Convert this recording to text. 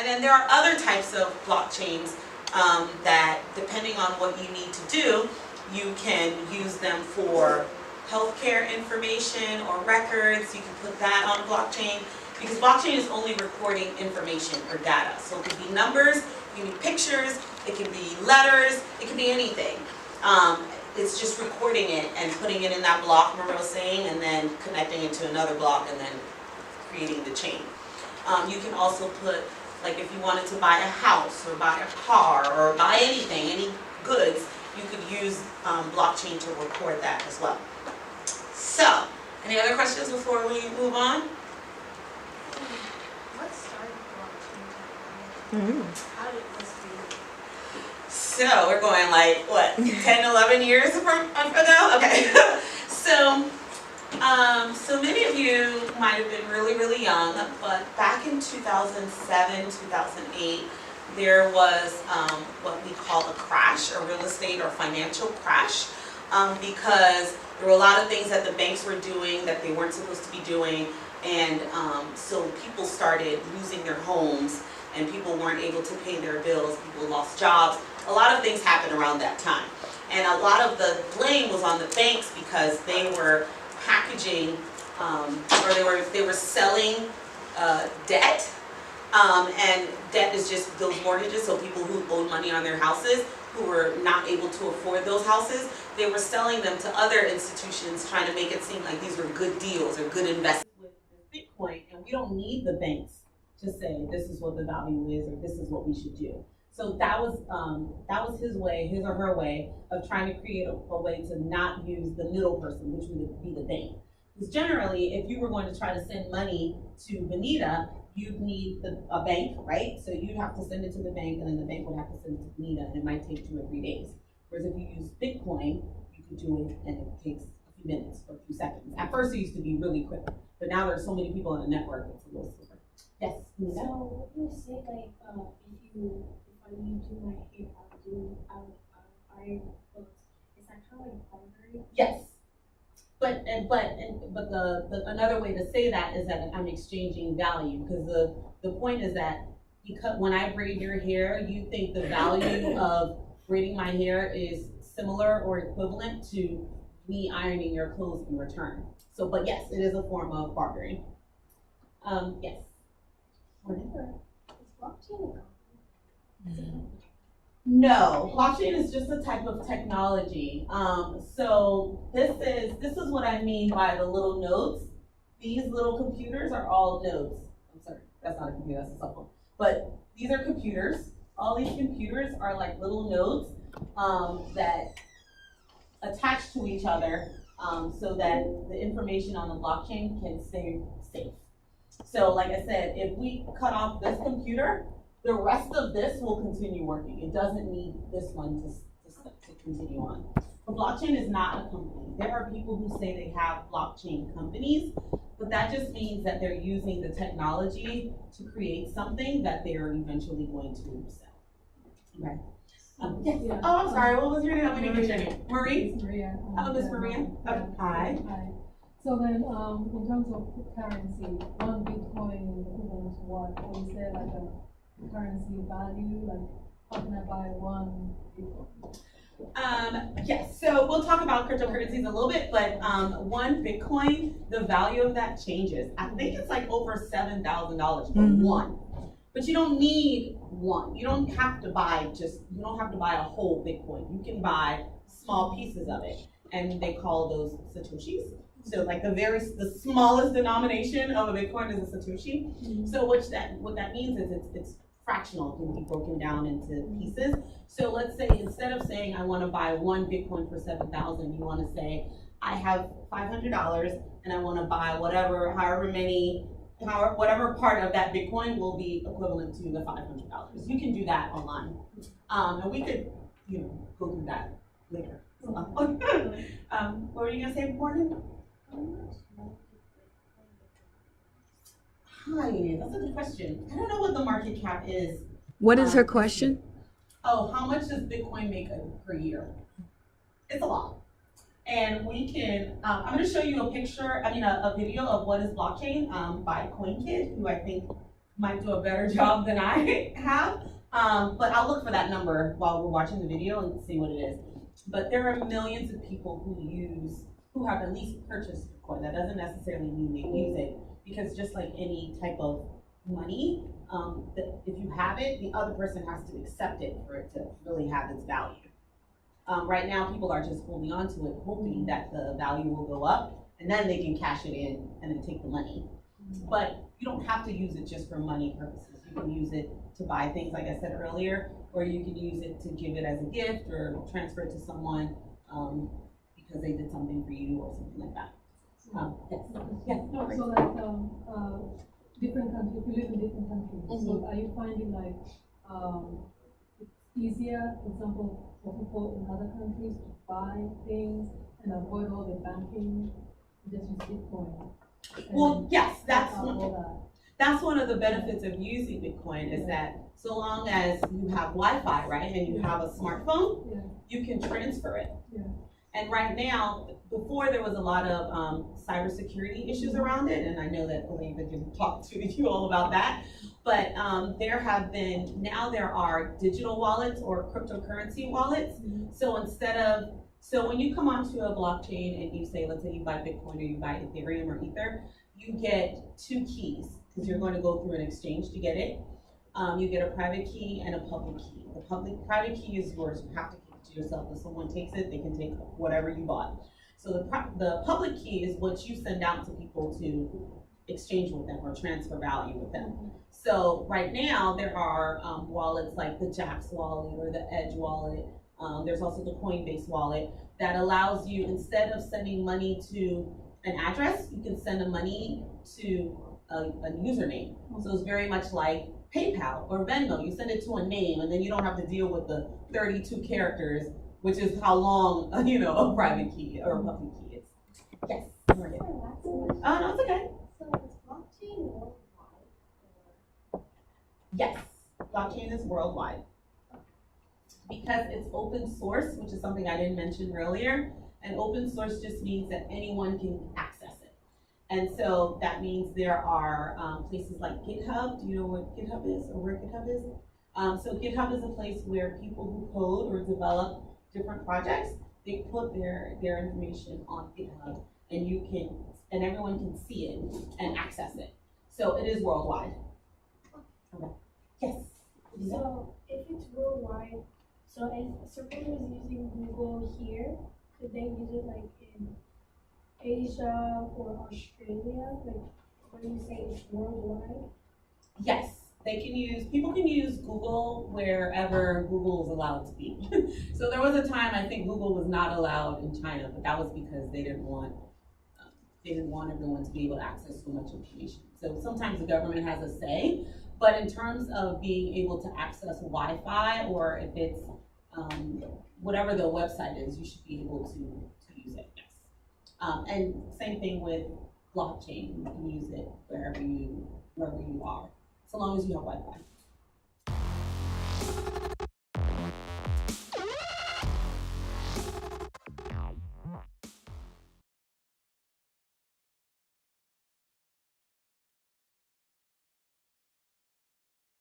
And then there are other types of blockchains that, depending on what you need to do, you can use them for healthcare information or records. You can put that on a blockchain, because blockchain is only recording information or data. So it could be numbers, it can be pictures, it can be letters, it can be anything. It's just recording it and putting it in that block, remember I was saying, and then connecting it to another block and then creating the chain. You can also put, like if you wanted to buy a house or buy a car or buy anything, any goods, you could use blockchain to record that as well. So, any other questions before we move on? What started blockchain? How did this be? So, we're going like, what, 10, 11 years ago? Okay. So many of you might have been really, really young, but back in 2007, 2008, there was what we call a crash, a real estate or financial crash, because there were a lot of things that the banks were doing that they weren't supposed to be doing, and so people started losing their homes, and people weren't able to pay their bills, people lost jobs. A lot of things happened around that time. And a lot of the blame was on the banks because they were packaging, or they were selling debt. And debt is just those mortgages, so people who owed money on their houses, who were not able to afford those houses, they were selling them to other institutions, trying to make it seem like these were good deals or good investments. With Bitcoin, and we don't need the banks to say this is what the value is or this is what we should do. So that was his way, his or her way of trying to create a way to not use the middle person, which would be the bank. Because generally, if you were going to try to send money to Benita, you'd need a bank, right? So you'd have to send it to the bank, and then the bank would have to send it to Benita, and it might take 2 or 3 days. Whereas if you use Bitcoin, you could do it, and it takes a few minutes or a few seconds. At first, it used to be really quick, but now there's so many people in the network, it's a little slower. Yes, Benita? So what you say, like, if I need to do my hair, I'll buy clothes. Is that kind of like bartering? Yes. But another way to say that is that I'm exchanging value, because the point is that because when I braid your hair, you think the value of braiding my hair is similar or equivalent to me ironing your clothes in return. So, but yes, it is a form of bartering. Yes. Whatever. Is blockchain a company? No, blockchain is just a type of technology. So this is what I mean by the little nodes. These little computers are all nodes. I'm sorry, that's not a computer, that's a cell phone. But these are computers. All these computers are like little nodes that attach to each other so that the information on the blockchain can stay safe. So like I said, if we cut off this computer, the rest of this will continue working. It doesn't need this one to continue on. But blockchain is not a company. There are people who say they have blockchain companies, but that just means that they're using the technology to create something that they're eventually going to sell. Okay. Yes. Yeah. Oh, I'm sorry. What was your name? I didn't get your name. Marie? It's Maria. Oh, Miss Maria. Yeah. Hi. Hi. So then, in terms of currency, 1 Bitcoin is equivalent to what? Or is there like a currency value? Like, how can I buy 1 Bitcoin? Yes, so we'll talk about cryptocurrencies a little bit, but 1 Bitcoin, the value of that changes. I think it's like over $7,000 for one. But you don't need one. You don't have to buy you don't have to buy a whole Bitcoin. You can buy small pieces of it, and they call those Satoshis. So like the smallest denomination of a Bitcoin is a Satoshi. So what that means is it's fractional, it can be broken down into pieces. So let's say instead of saying I want to buy 1 Bitcoin for 7,000, you want to say I have $500 and I want to buy whatever part of that Bitcoin will be equivalent to the $500. You can do that online, and we could go through that later. What were you gonna say, Morgan? Hi, that's a good question. I don't know what the market cap is. What is her question? Oh, how much does Bitcoin make per year? It's a lot. And we can, I'm going to show you a video of what is blockchain by CoinKid, who I think might do a better job than I have. But I'll look for that number while we're watching the video and see what it is. But there are millions of people who have at least purchased Bitcoin. That doesn't necessarily mean they use it, because just like any type of money, if you have it, the other person has to accept it for it to really have its value. Right now, people are just holding on to it, hoping that the value will go up, and then they can cash it in and then take the money. But you don't have to use it just for money purposes. You can use it to buy things, like I said earlier, or you can use it to give it as a gift or transfer it to someone because they did something for you or something like that. Yes. No, so like different countries, if you live in different countries, so are you finding like it's easier, for example, for people in other countries to buy things and avoid all the banking, just use Bitcoin? Well, yes, that's all one of the benefits of using Bitcoin is that so long as you have Wi-Fi, right, and you have a smartphone, you can transfer it. Yeah. And right now, before there was a lot of cybersecurity issues around it, and I know that Olivia can talk to you all about that, but there are digital wallets or cryptocurrency wallets. So when you come onto a blockchain and you say, let's say you buy Bitcoin or you buy Ethereum or Ether, you get 2 keys, because you're going to go through an exchange to get it. You get a private key and a public key. The private key is yours. You have to keep it to yourself. If someone takes it, they can take whatever you bought. So the public key is what you send out to people to exchange with them or transfer value with them. So right now there are wallets like the Jax wallet or the Edge wallet. There's also the Coinbase wallet that allows you, instead of sending money to an address, you can send the money to a username. So it's very much like PayPal or Venmo. You send it to a name, and then you don't have to deal with the 32 characters, which is how long a private key or a public key is. Yes. Maria. Oh no, it's okay. So is blockchain worldwide? Yes, blockchain is worldwide. Because it's open source, which is something I didn't mention earlier, and open source just means that anyone can access it. And so that means there are places like GitHub. Do you know what GitHub is or where GitHub is? So GitHub is a place where people who code or develop different projects, they put their information on GitHub, and everyone can see it and access it. So it is worldwide. Okay. Yes. So if it's worldwide, so if someone is using Google here, could they use it like in Asia or Australia? Like when you say it's worldwide? Yes, people can use Google wherever Google is allowed to be. So there was a time I think Google was not allowed in China, but that was because they didn't want everyone to be able to access so much information. So sometimes the government has a say, but in terms of being able to access Wi-Fi, or if it's whatever the website is, you should be able to use it, yes. And same thing with blockchain, you can use it wherever you are, so long as you have Wi-Fi.